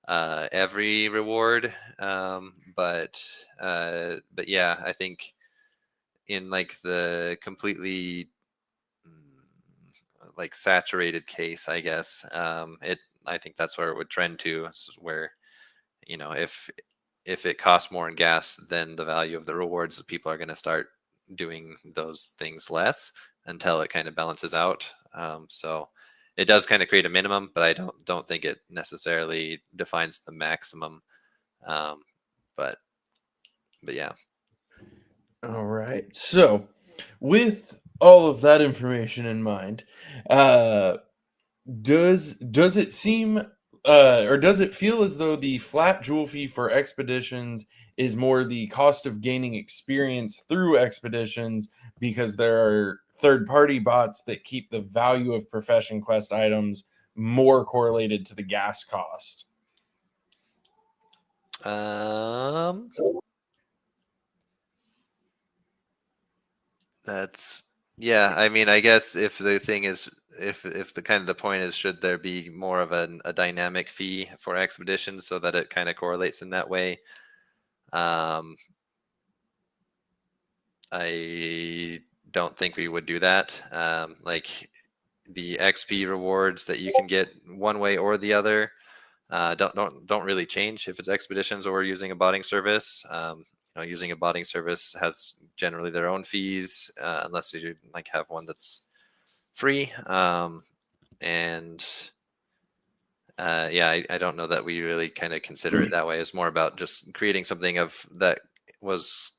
every reward, but yeah, I think in like the completely like saturated case, I guess, I think that's where it would trend to, where if it costs more in gas than the value of the rewards, people are going to start doing those things less until it kind of balances out. So it does kind of create a minimum, but I don't think it necessarily defines the maximum. But yeah. All right. So, with all of that information in mind, does it seem or does it feel as though the flat jewel fee for expeditions is more the cost of gaining experience through expeditions, because there are third-party bots that keep the value of profession quest items more correlated to the gas cost? That's yeah. I mean, I guess if the thing is, if the kind of the point is, should there be more of a dynamic fee for expeditions so that it kind of correlates in that way? I don't think we would do that. Like the XP rewards that you can get one way or the other don't really change if it's expeditions or using a botting service. Using a botting service has generally their own fees, unless you like have one that's free. And yeah, I don't know that we really kind of consider it that way. It's more about just creating something that was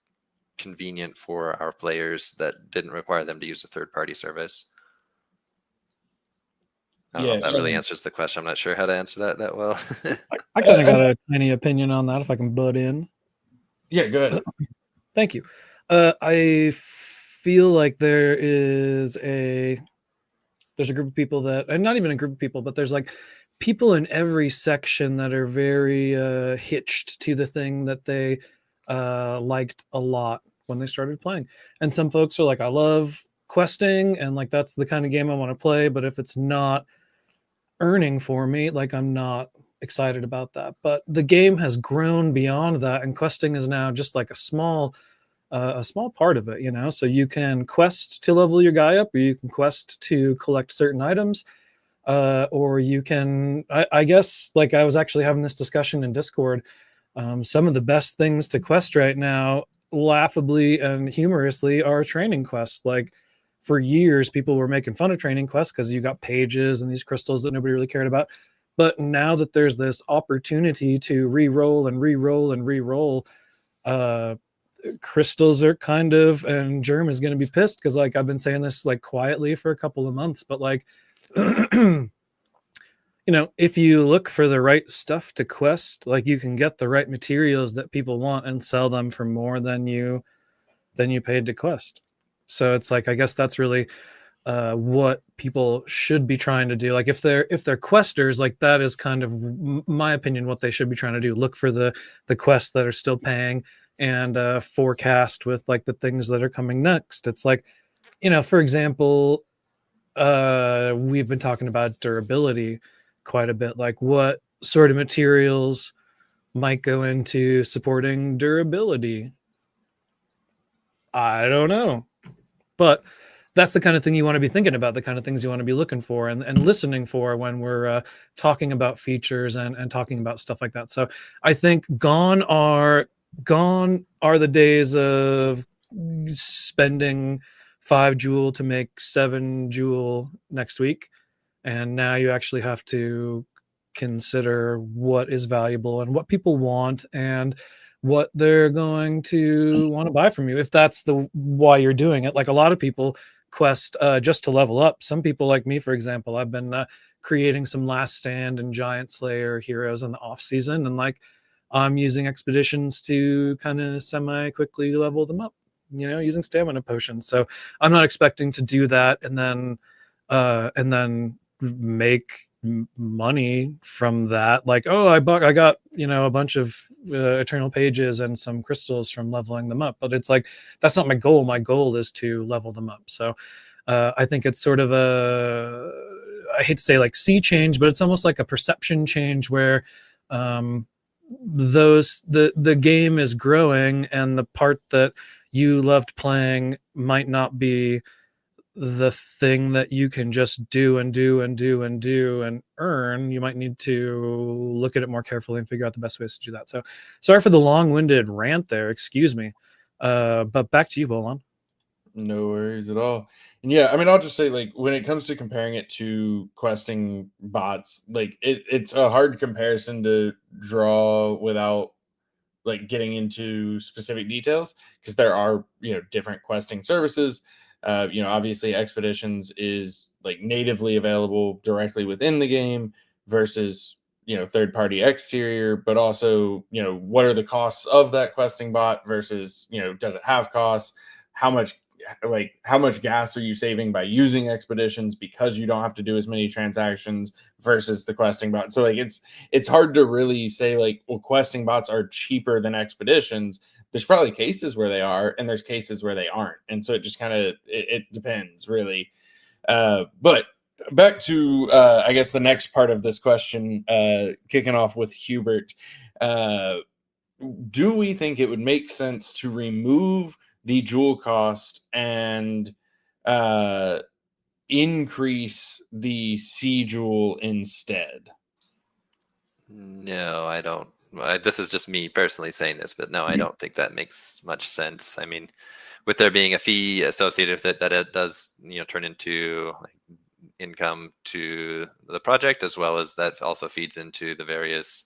convenient for our players that didn't require them to use a third-party service. I don't know if that really answers the question. I'm not sure how to answer that well. I kind of got a tiny opinion on that, if I can butt in. Yeah, go ahead. Thank you. I feel like there's a group of people that, and not even a group of people, but there's like people in every section that are very hitched to the thing that they liked a lot when they started playing. And some folks are like, I love questing, and like that's the kind of game I want to play, but if it's not earning for me, like I'm not excited about that. But the game has grown beyond that, and questing is now just like a small part of it, so you can quest to level your guy up, or you can quest to collect certain items, or you can I guess, like I was actually having this discussion in Discord, some of the best things to quest right now, laughably and humorously, are training quests. Like for years people were making fun of training quests because you got pages and these crystals that nobody really cared about. But now that there's this opportunity to re-roll and re-roll and re-roll, crystals are kind of, and Germ is going to be pissed because like I've been saying this like quietly for a couple of months, but like you know, if you look for the right stuff to quest, like you can get the right materials that people want and sell them for more than you paid to quest. So it's like, I guess that's really what people should be trying to do. Like if they're questers, like that is kind of my opinion what they should be trying to do. Look for the quests that are still paying and forecast with like the things that are coming next. It's like, you know, for example, we've been talking about durability quite a bit. Like what sort of materials might go into supporting durability? I don't know. But that's the kind of thing you want to be thinking about, the kind of things you want to be looking for and listening for when we're talking about features and talking about stuff like that. So I think gone are the days of spending 5 Joule to make 7 Joule next week. And now you actually have to consider what is valuable and what people want and what they're going to want to buy from you if that's the why you're doing it. Like a lot of people quest just to level up. Some people like me, for example, I've been creating some Last Stand and Giant Slayer heroes in the off season, and like I'm using expeditions to kind of semi quickly level them up, you know, using stamina potions. So I'm not expecting to do that and then make money from that. Like, oh, I got, you know, a bunch of eternal pages and some crystals from leveling them up. But it's like, that's not my goal. My goal is to level them up. So I think it's sort of I hate to say like sea change, but it's almost like a perception change where the game is growing and the part that you loved playing might not be the thing that you can just do and earn. You might need to look at it more carefully and figure out the best ways to do that. So sorry for the long-winded rant there, excuse me, but back to you, Bolon. No worries at all. And yeah, I mean, I'll just say, like, when it comes to comparing it to questing bots, like it's a hard comparison to draw without like getting into specific details, because there are, you know, different questing services. You know, obviously Expeditions is like natively available directly within the game versus, you know, third-party exterior, but also, you know, what are the costs of that questing bot versus, you know, does it have costs? How much gas are you saving by using Expeditions because you don't have to do as many transactions versus the questing bot? So like it's hard to really say like, well, questing bots are cheaper than Expeditions. There's probably cases where they are, and there's cases where they aren't. And so it just kind of it depends really. But back to I guess the next part of this question, kicking off with Hubert. Do we think it would make sense to remove the Joule cost and increase the C Joule instead? No, I don't. This is just me personally saying this, but no, I don't think that makes much sense. I mean, with there being a fee associated with it, that it does, you know, turn into like income to the project, as well as that also feeds into the various,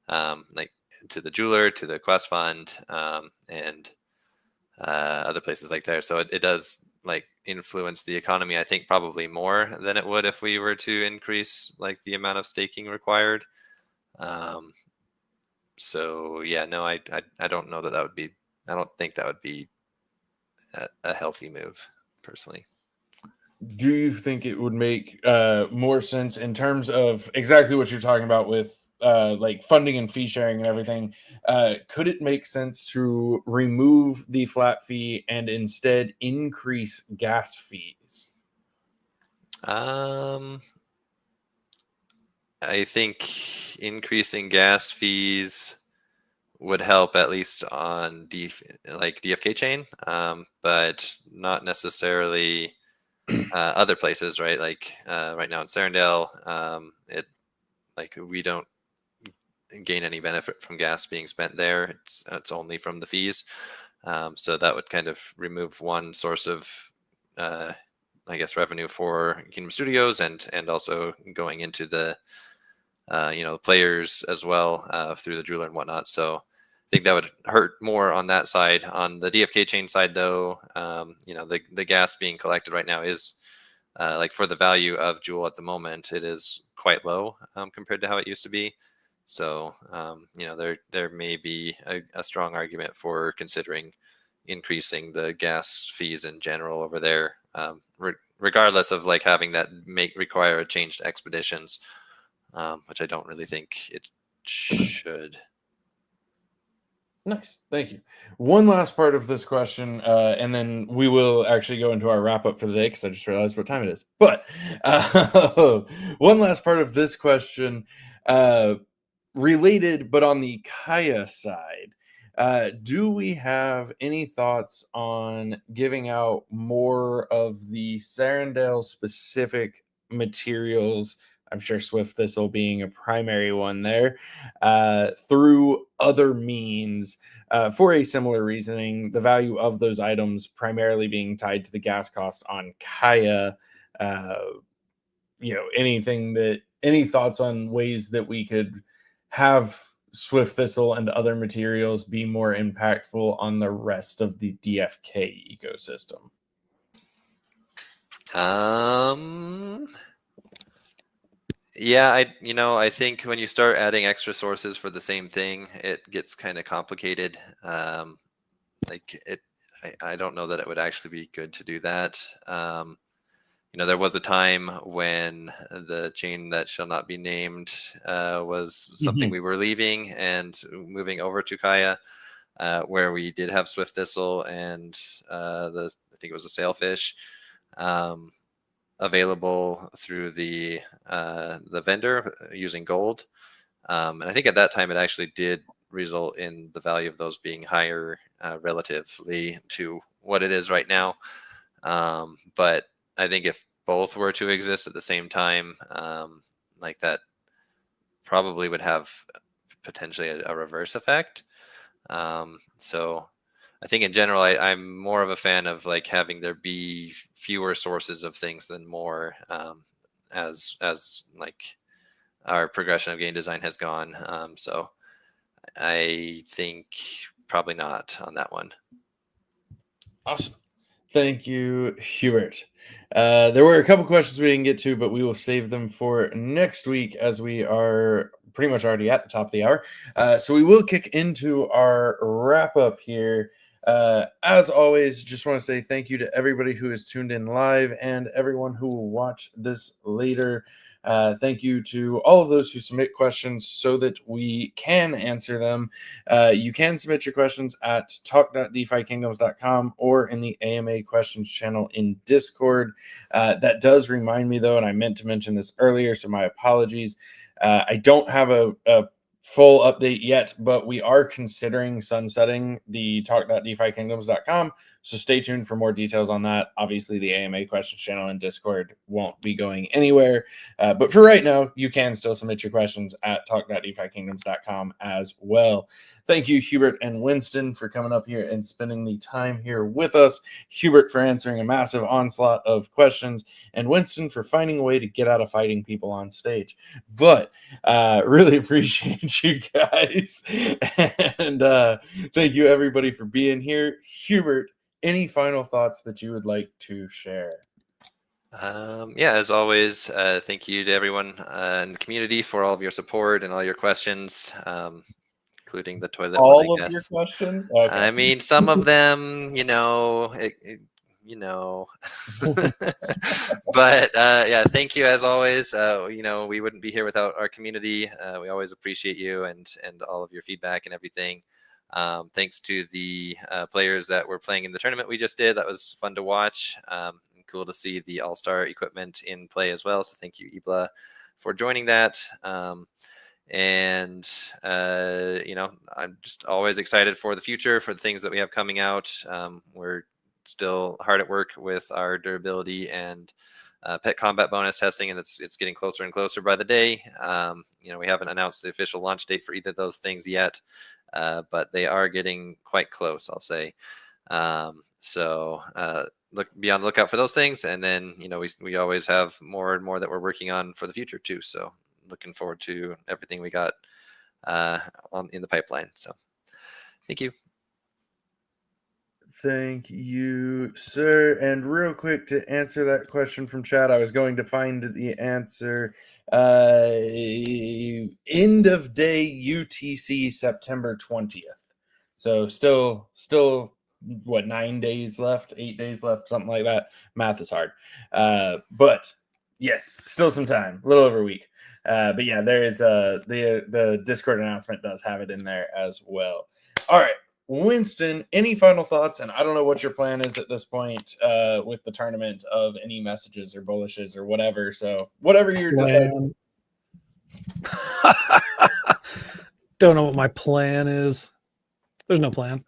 like to the jeweler, to the quest fund, and other places like there. So it does like influence the economy, I think, probably more than it would if we were to increase like the amount of staking required. So yeah, no, I don't know that would be, I don't think that would be a healthy move personally. Do you think it would make more sense in terms of exactly what you're talking about with like funding and fee sharing and everything? Could it make sense to remove the flat fee and instead increase gas fees? I think increasing gas fees would help, at least on DFK chain, but not necessarily other places, right? Like right now in Serendale, we don't gain any benefit from gas being spent there. It's only from the fees. So that would kind of remove one source of I guess revenue for Kingdom Studios, and also going into the players as well through the jeweler and whatnot. So think that would hurt more on that side. On the DFK chain side, though, the gas being collected right now is like for the value of Jewel at the moment, it is quite low compared to how it used to be. So there may be a strong argument for considering increasing the gas fees in general over there, regardless of like having that require a change to expeditions, which I don't really think it should. Nice. Thank you. One last part of this question, and then we will actually go into our wrap up for the day because I just realized what time it is. But one last part of this question, related, but on the Kaya side, do we have any thoughts on giving out more of the Sarandale specific materials? I'm sure Swift Thistle being a primary one there, through other means, for a similar reasoning, the value of those items primarily being tied to the gas cost on Kaya. Any thoughts on ways that we could have Swift Thistle and other materials be more impactful on the rest of the DFK ecosystem? Yeah, I think when you start adding extra sources for the same thing, it gets kind of complicated. I don't know that it would actually be good to do that. There was a time when the chain that shall not be named was something we were leaving and moving over to Kaya, where we did have Swift Thistle and I think it was a Sailfish available through the vendor using gold. And I think at that time it actually did result in the value of those being higher relatively to what it is right now. But I think if both were to exist at the same time, like that probably would have potentially a reverse effect. So I think in general, I'm more of a fan of like having there be fewer sources of things than more, as like our progression of game design has gone. So I think probably not on that one. Awesome. Thank you, Hubert. There were a couple questions we didn't get to, but we will save them for next week as we are pretty much already at the top of the hour. So we will kick into our wrap up here. As always, just want to say thank you to everybody who has tuned in live and everyone who will watch this later. Thank you to all of those who submit questions so that we can answer them. You can submit your questions at talk.defykingdoms.com or in the AMA questions channel in Discord. That does remind me, though, and I meant to mention this earlier, so my apologies. I don't have a full update yet, but we are considering sunsetting the talk.defykingdoms.com. So stay tuned for more details on that. Obviously, the AMA questions channel in Discord won't be going anywhere. But for right now, you can still submit your questions at talk.defykingdoms.com as well. Thank you, Hubert and Winston, for coming up here and spending the time here with us. Hubert for answering a massive onslaught of questions, and Winston for finding a way to get out of fighting people on stage. But really appreciate you guys. And thank you, everybody, for being here. Hubert, any final thoughts that you would like to share? As always, thank you to everyone in the community for all of your support and all your questions, including the toilet all one, I of guess. Your questions? Okay. I mean, some of them, but yeah, thank you as always. We wouldn't be here without our community. We always appreciate you and all of your feedback and everything. Thanks to the players that were playing in the tournament we just did. That was fun to watch. Cool to see the all-star equipment in play as well. So thank you, Ibla, for joining that. I'm just always excited for the future, for the things that we have coming out. We're still hard at work with our durability and pet combat bonus testing, and it's getting closer and closer by the day. We haven't announced the official launch date for either of those things yet, but they are getting quite close, I'll say. Be on the lookout for those things, and then we always have more and more that we're working on for the future too. So looking forward to everything we got in the pipeline. So Thank you. Thank you, sir. And real quick to answer that question from chat, I was going to find the answer. End of day UTC September 20th. So still what, 9 days left, 8 days left, something like that. Math is hard. But yes, still some time, a little over a week. But yeah, there is the Discord announcement does have it in there as well. All right. Winston, any final thoughts? And I don't know what your plan is at this point with the tournament, of any messages or bullishes or whatever. So whatever you're deciding. Don't know what my plan is. There's no plan.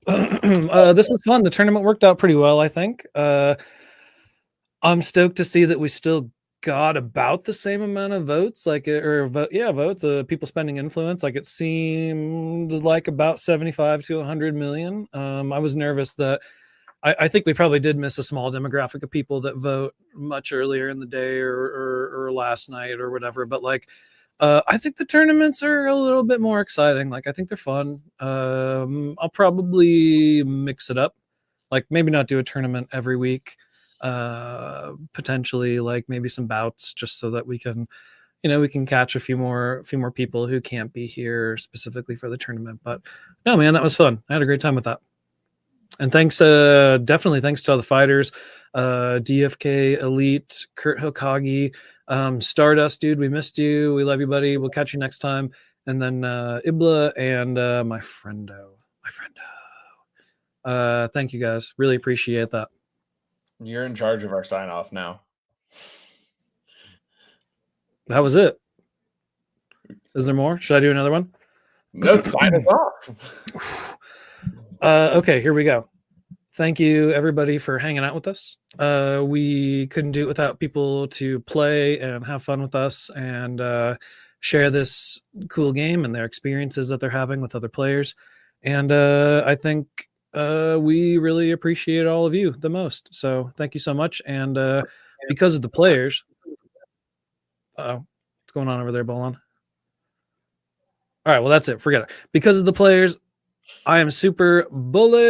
This was fun. The tournament worked out pretty well, I think. I'm stoked to see that we still got about the same amount of votes, votes, people spending influence. Like, it seemed like about 75 to 100 million. I was nervous that I think we probably did miss a small demographic of people that vote much earlier in the day or last night or whatever. But like, I think the tournaments are a little bit more exciting. Like, I think they're fun. I'll probably mix it up. Like, maybe not do a tournament every week. Potentially like maybe some bouts, just so that we can catch a few more people who can't be here specifically for the tournament. But no, man, that was fun. I had a great time with that. And thanks, definitely thanks to all the fighters, DFK, Elite, Kurt Hokage, Stardust, dude, we missed you. We love you, buddy. We'll catch you next time. And then Ibla and my friendo. Thank you guys. Really appreciate that. You're in charge of our sign off now. That was it. Is there more? Should I do another one? No, sign us off. Okay, here we go. Thank you, everybody, for hanging out with us. We couldn't do it without people to play and have fun with us and share this cool game and their experiences that they're having with other players. And I think we really appreciate all of you the most. So thank you so much. And because of the players, what's going on over there, Bolon? All right, well, that's it. Forget it. Because of the players, I am super bullish.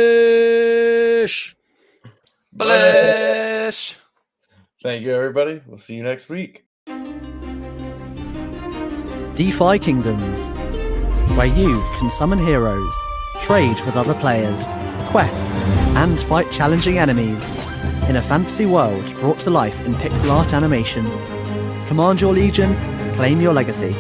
Bullish. Thank you, everybody. We'll see you next week. DeFi Kingdoms, where you can summon heroes, trade with other players, quest, and fight challenging enemies in a fantasy world brought to life in pixel art animation. Command your legion, claim your legacy.